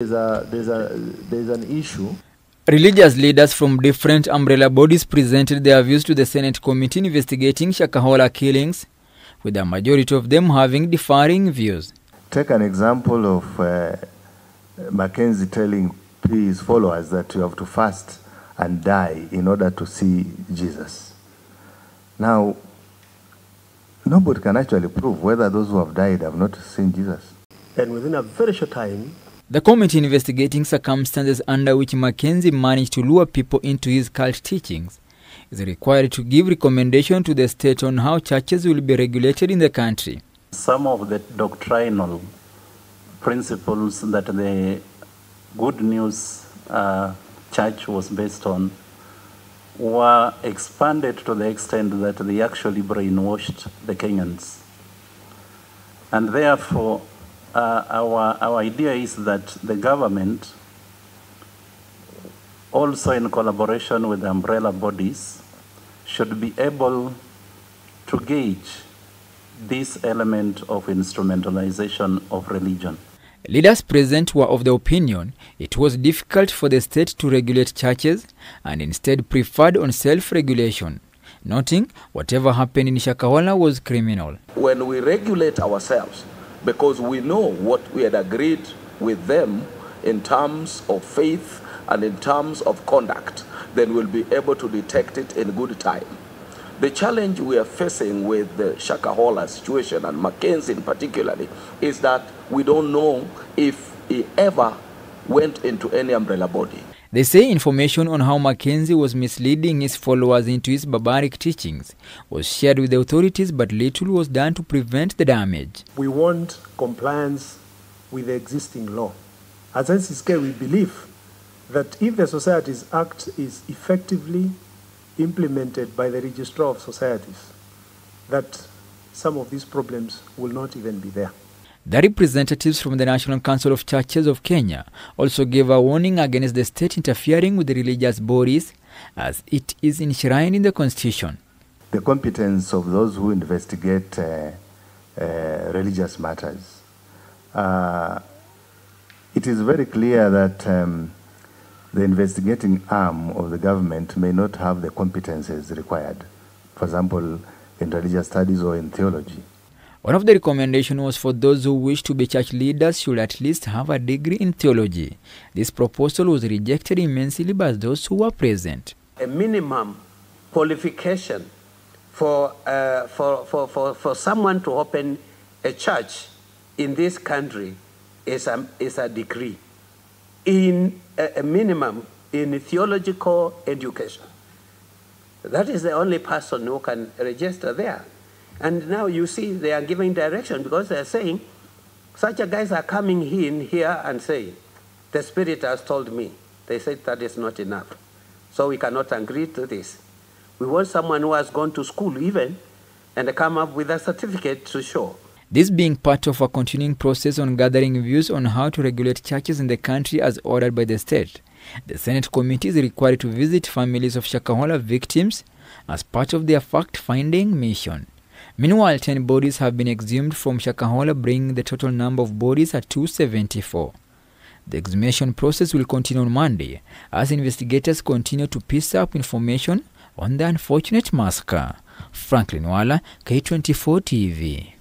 There's an issue. Religious leaders from different umbrella bodies presented their views to the Senate committee investigating Shakahola killings, with the majority of them having differing views. Take an example of Mackenzie telling his followers that you have to fast and die in order to see Jesus. Now, nobody can actually prove whether those who have died have not seen Jesus. And within a very short time, the committee investigating circumstances under which Mackenzie managed to lure people into his cult teachings is required to give recommendation to the state on how churches will be regulated in the country. Some of the doctrinal principles that the Good News Church was based on were expanded to the extent that they actually brainwashed the Kenyans. And therefore, our idea is that the government, also in collaboration with the umbrella bodies, should be able to gauge this element of instrumentalization of religion. Leaders present were of the opinion it was difficult for the state to regulate churches and instead preferred on self-regulation, noting whatever happened in Shakahola was criminal. When we regulate ourselves, because we know what we had agreed with them in terms of faith and in terms of conduct, then we'll be able to detect it in good time. The challenge we are facing with the Shakahola situation, and Mackenzie in particularly, is that we don't know if he ever went into any umbrella body. They say information on how Mackenzie was misleading his followers into his barbaric teachings was shared with the authorities, but little was done to prevent the damage. we want compliance with the existing law. As NCSK, we believe that if the Societies Act is effectively implemented by the Registrar of Societies, that some of these problems will not even be there. The representatives from the National Council of Churches of Kenya also gave a warning against the state interfering with the religious bodies, as it is enshrined in the Constitution. The competence of those who investigate religious matters. It is very clear that the investigating arm of the government may not have the competences required, for example, in religious studies or in theology. One of the recommendations was for those who wish to be church leaders should at least have a degree in theology. This proposal was rejected immensely by those who were present. A minimum qualification for someone to open a church in this country is a degree in a minimum in theological education. That is the only person who can register there. And now you see they are giving direction, because they are saying, such a guys are coming in here and saying, the Spirit has told me. They said that is not enough. So we cannot agree to this. We want someone who has gone to school even and come up with a certificate to show. This being part of a continuing process on gathering views on how to regulate churches in the country as ordered by the state, the Senate committee is required to visit families of Shakahola victims as part of their fact-finding mission. Meanwhile, 10 bodies have been exhumed from Shakahola, bringing the total number of bodies at 274. The exhumation process will continue on Monday as investigators continue to piece up information on the unfortunate massacre. Franklin Wala, K24 TV.